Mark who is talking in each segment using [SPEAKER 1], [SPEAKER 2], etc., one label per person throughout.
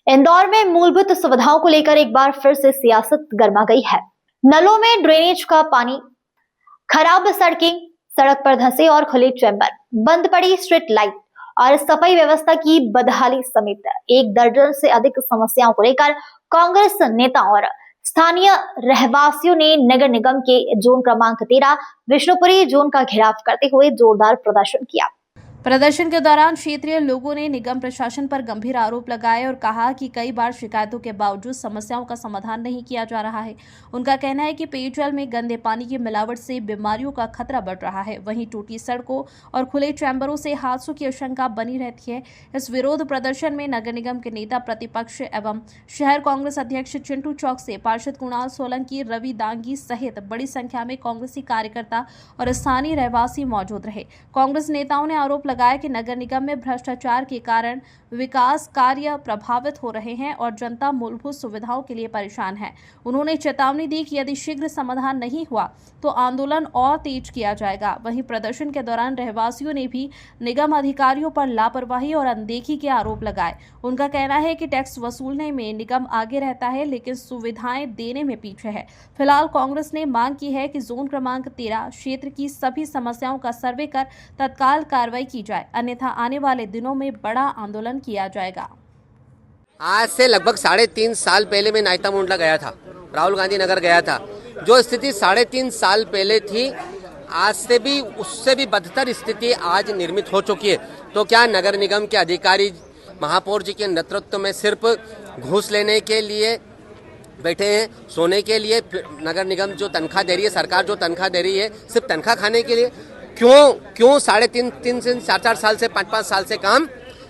[SPEAKER 1] इंदौर में मूलभूत सुविधाओं को लेकर एक बार फिर से सियासत गर्मा गई है। नलों में ड्रेनेज का पानी, खराब सड़कें, सड़क पर धंसे और खुले चैम्बर, बंद पड़ी स्ट्रीट लाइट और सफाई व्यवस्था की बदहाली समेत एक दर्जन से अधिक समस्याओं को लेकर कांग्रेस नेता और स्थानीय रहवासियों ने नगर निगम के जोन क्रमांक 13 विष्णुपुरी जोन का घेराव करते हुए जोरदार प्रदर्शन किया।
[SPEAKER 2] प्रदर्शन के दौरान क्षेत्रीय लोगों ने निगम प्रशासन पर गंभीर आरोप लगाए और कहा कि कई बार शिकायतों के बावजूद समस्याओं का समाधान नहीं किया जा रहा है। उनका कहना है कि पेयजल में गंदे पानी की मिलावट से बीमारियों का खतरा बढ़ रहा है। वहीं टूटी सड़कों और खुले चैम्बरों से हादसों की आशंका बनी रहती है। इस विरोध प्रदर्शन में नगर निगम के नेता प्रतिपक्ष एवं शहर कांग्रेस अध्यक्ष चिंटू चौक से पार्षद कुणाल सोलंकी, रवि दांगी सहित बड़ी संख्या में कांग्रेसी कार्यकर्ता और स्थानीय रहवासी मौजूद रहे। कांग्रेस नेताओं ने आरोप लगाया कि नगर निगम में भ्रष्टाचार के कारण विकास कार्य प्रभावित हो रहे हैं और जनता मूलभूत सुविधाओं के लिए परेशान है। उन्होंने चेतावनी दी कि यदि शीघ्र समाधान नहीं हुआ तो आंदोलन और तेज किया जाएगा। वहीं प्रदर्शन के दौरान रहवासियों ने भी निगम अधिकारियों पर लापरवाही और अनदेखी के आरोप लगाए। उनका कहना है कि टैक्स वसूलने में निगम आगे रहता है लेकिन सुविधाएं देने में पीछे है। फिलहाल कांग्रेस ने मांग की है कि जोन क्रमांक 13 क्षेत्र की सभी समस्याओं का सर्वे कर तत्काल कार्रवाई की जाए, अन्यथा आने वाले दिनों में बड़ा आंदोलन किया जाएगा।
[SPEAKER 3] आज से लगभग 3.5 साल पहले मैं नायता मुंडला गया था, राहुल गांधी नगर गया था। जो स्थिति 3.5 साल पहले थी, आज से भी उससे भी बदतर स्थिति आज निर्मित हो चुकी है। तो क्या नगर निगम के अधिकारी महापौर जी के नेतृत्व में सिर्फ घूस लेने के लिए बैठे हैं, सोने के लिए? नगर निगम जो तनख्वाह दे रही है, सरकार जो तनख्वाह दे रही है, सिर्फ तनख्वाह खाने के लिए? क्यों 3.5 से 4 साल से 5 साल से काम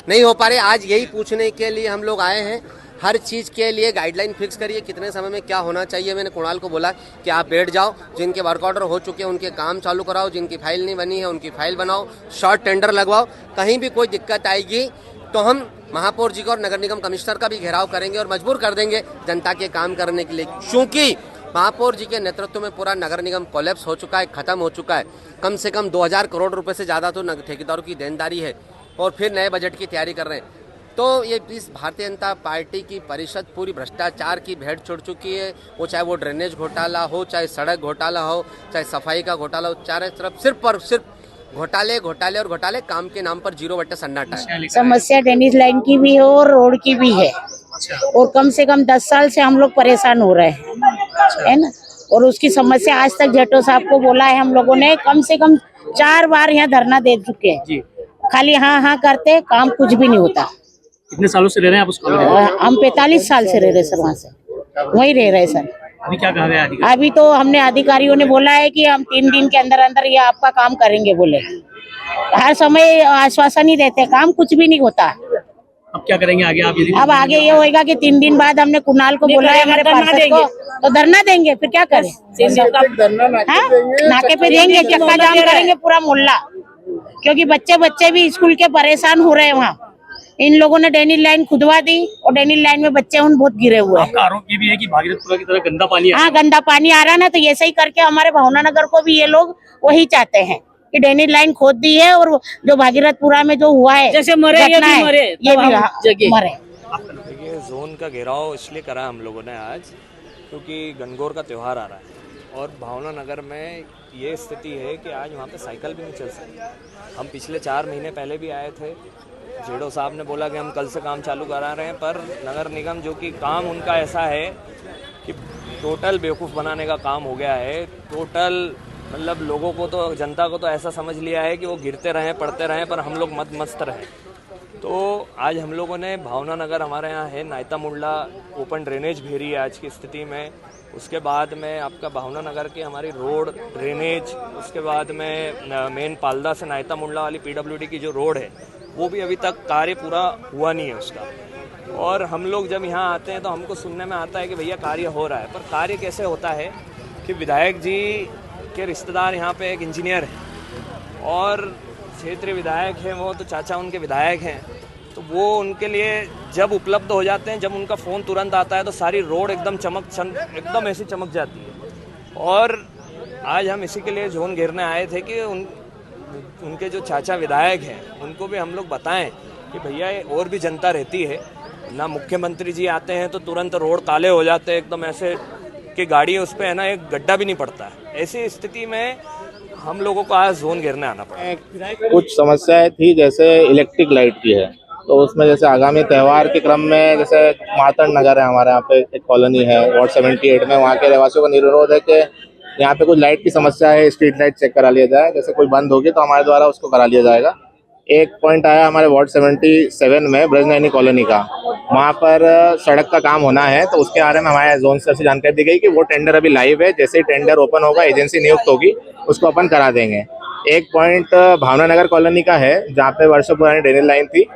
[SPEAKER 3] नहीं हो पा रहे? आज यही पूछने के लिए हम लोग आए हैं। हर चीज़ के लिए गाइडलाइन फिक्स करिए, कितने समय में क्या होना चाहिए। मैंने कुणाल को बोला कि आप बैठ जाओ, जिनके वर्क ऑर्डर हो चुके हैं उनके काम चालू कराओ, जिनकी फाइल नहीं बनी है उनकी फाइल बनाओ, शॉर्ट टेंडर लगवाओ। कहीं भी कोई दिक्कत आएगी तो हम महापौर जी का और नगर निगम कमिश्नर का भी घेराव करेंगे और मजबूर कर देंगे जनता के काम करने के लिए। क्योंकि महापौर जी के नेतृत्व में पूरा नगर निगम कोलैप्स हो चुका है, खत्म हो चुका है। कम से कम 2000 करोड़ रुपए से ज़्यादा तो ठेकेदारों की देनदारी है और फिर नए बजट की तैयारी कर रहे हैं। तो ये इस भारतीय जनता पार्टी की परिषद पूरी भ्रष्टाचार की भेंट चढ़ चुकी है। वो चाहे वो ड्रेनेज घोटाला हो, चाहे सड़क घोटाला हो, चाहे सफाई का घोटाला हो, चारों तरफ सिर्फ और सिर्फ घोटाले घोटाले और घोटाले। काम के नाम पर 0 सन्नाटा है।
[SPEAKER 4] समस्या ड्रेनेज लाइन की भी है और रोड की भी है। और कम से कम 10 साल से हम लोग परेशान हो रहे हैं, है ना। और उसकी समस्या आज तक जेठो साहब को बोला है, हम लोगों ने कम से कम 4 बार यहाँ धरना दे चुके हैं। खाली हाँ करते, काम कुछ भी नहीं होता।
[SPEAKER 5] कितने सालों से रह रहे हैं आप उस कॉलोनी में?
[SPEAKER 4] हम 45 साल से रह रहे सर, वहाँ से वहीं रह रहे सर।
[SPEAKER 5] अभी क्या कहा गया?
[SPEAKER 4] अभी तो हमने अधिकारियों ने बोला है कि हम 3 दिन के अंदर अंदर ये आपका काम करेंगे बोले। हर समय आश्वासन ही देते, काम कुछ भी नहीं होता।
[SPEAKER 5] अब क्या करेंगे आगे आप?
[SPEAKER 4] अब आगे ये होएगा कि 3 दिन बाद हमने कुणाल को बोला है हमारे पार्षद को, तो धरना देंगे। फिर क्या करें? नाके पे देंगे, चक्का जाम करेंगे पूरा मोहल्ला, क्योंकि बच्चे भी स्कूल के परेशान हो रहे हैं। वहाँ इन लोगों ने ड्रेनेज लाइन खुदवा दी और ड्रेनेज लाइन में बच्चे उन बहुत गिरे हुए हैं।
[SPEAKER 5] आपका आरोप ये भी है कि भागीरथपुरा की तरह गंदा पानी है।
[SPEAKER 4] हाँ, गंदा पानी आ रहा है ना, तो ऐसे ही करके हमारे भावना नगर को भी ये लोग वही चाहते हैं कि ड्रेनेज लाइन खोद दी है और जो भागीरथपुरा में जो हुआ है, जैसे मरे ये भी मरे।
[SPEAKER 6] देखिए, जोन का घेराव इसलिए करा हम लोगों ने आज, क्योंकि गणगौर का त्योहार आ रहा है और भावना नगर में ये स्थिति है कि आज वहाँ पे साइकिल भी नहीं चल सकती। हम पिछले 4 महीने पहले भी आए थे, जेडो साहब ने बोला कि हम कल से काम चालू करा रहे हैं, पर नगर निगम जो कि काम उनका ऐसा है कि टोटल बेवकूफ़ बनाने का काम हो गया है। टोटल मतलब लोगों को तो, जनता को तो ऐसा समझ लिया है कि वो गिरते रहें, पड़ते रहें, पर हम लोग मस्त रहें। तो आज हम लोगों ने भावना नगर हमारे यहाँ है, नायता मुंडला ओपन ड्रेनेज भेरी है आज की स्थिति में। उसके बाद में आपका भावना नगर की हमारी रोड ड्रेनेज, उसके बाद में मेन पालदा से नायता मुंडला वाली PWD की जो रोड है वो भी अभी तक कार्य पूरा हुआ नहीं है उसका। और हम लोग जब यहाँ आते हैं तो हमको सुनने में आता है कि भैया कार्य हो रहा है, पर कार्य कैसे होता है कि विधायक जी के रिश्तेदार यहाँ पे एक इंजीनियर है और क्षेत्रीय विधायक हैं, वो तो चाचा उनके विधायक हैं, तो वो उनके लिए जब उपलब्ध हो जाते हैं, जब उनका फ़ोन तुरंत आता है तो सारी रोड एकदम ऐसी चमक जाती है। और आज हम इसी के लिए जोन घेरने आए थे कि उनके जो चाचा विधायक हैं उनको भी हम लोग बताएं कि भैया और भी जनता रहती है, ना मुख्यमंत्री जी आते हैं तो तुरंत रोड काले हो जाते हैं एकदम ऐसे कि गाड़ी उस पे है ना, एक गड्ढा भी नहीं पड़ता है। ऐसी स्थिति में हम लोगों को आज जोन घेरने आना पड़ा।
[SPEAKER 7] कुछ समस्याएं थी, जैसे इलेक्ट्रिक लाइट की है, तो उसमें जैसे आगामी त्यौहार के क्रम में जैसे मातड़ नगर है हमारे यहाँ पे एक कॉलोनी है वार्ड 78 में, वहाँ के रहवासियों का निर्विरोध है कि यहाँ पे कुछ लाइट की समस्या है, स्ट्रीट लाइट चेक करा लिया जाए। जैसे कोई बंद होगी तो हमारे द्वारा उसको करा लिया जाएगा। एक पॉइंट आया हमारे वार्ड 77 में ब्रजनैनी कॉलोनी का, वहाँ पर सड़क का काम होना है, तो उसके बारे में हमारे जोन से जानकारी दी गई कि वो टेंडर अभी लाइव है, जैसे ही टेंडर ओपन होगा एजेंसी नियुक्त होगी उसको अपन करा देंगे। एक पॉइंट भावना नगर कॉलोनी का है जहाँ पे वर्षों पुरानी ड्रेनेज लाइन थी,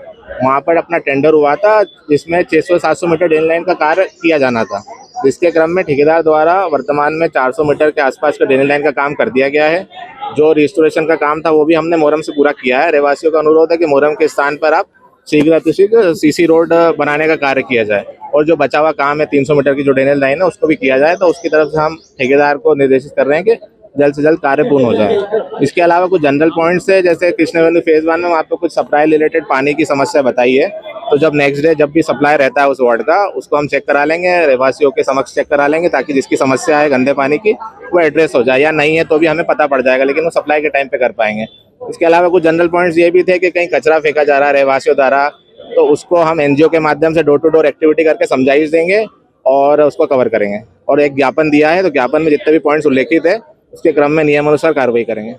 [SPEAKER 7] वहाँ पर अपना टेंडर हुआ था जिसमें 600-700 मीटर ड्रेनेज लाइन का कार्य किया जाना था, जिसके क्रम में ठेकेदार द्वारा वर्तमान में 400 मीटर के आसपास का ड्रेनेज लाइन का काम कर दिया गया है। जो रिस्टोरेशन का काम था वो भी हमने मोरम से पूरा किया है। रहवासियों का अनुरोध है कि मोरम के स्थान पर आप शीघ्र सीसी रोड बनाने का कार्य किया जाए, और जो बचा हुआ काम है 300 मीटर की जो ड्रेनेज लाइन है उसको भी किया जाए। तो उसकी तरफ से हम ठेकेदार को निर्देशित कर रहे हैं कि जल्द से जल्द कार्य पूर्ण हो जाए। इसके अलावा कुछ जनरल पॉइंट्स है, जैसे कृष्णवेणी फेज 1 में वहाँ पे कुछ सप्लाई रिलेटेड पानी की समस्या बताई है, तो जब नेक्स्ट डे जब भी सप्लाई रहता है उस वार्ड का, उसको हम चेक करा लेंगे, रहवासियों के समक्ष चेक करा लेंगे, ताकि जिसकी समस्या है गंदे पानी की वो एड्रेस हो जाए, या नहीं है तो भी हमें पता पड़ जाएगा, लेकिन वो सप्लाई के टाइम पे कर पाएंगे। इसके अलावा कुछ जनरल पॉइंट्स ये भी थे कि कहीं कचरा फेंका जा रहा है रहवासियों द्वारा, तो उसको हम एनजीओ के माध्यम से डोर टू डोर एक्टिविटी करके समझाइश देंगे और उसको कवर करेंगे। और एक ज्ञापन दिया है, तो ज्ञापन में जितने भी पॉइंट्स उल्लेखित है उसके क्रम में नियमानुसार कार्रवाई करेंगे।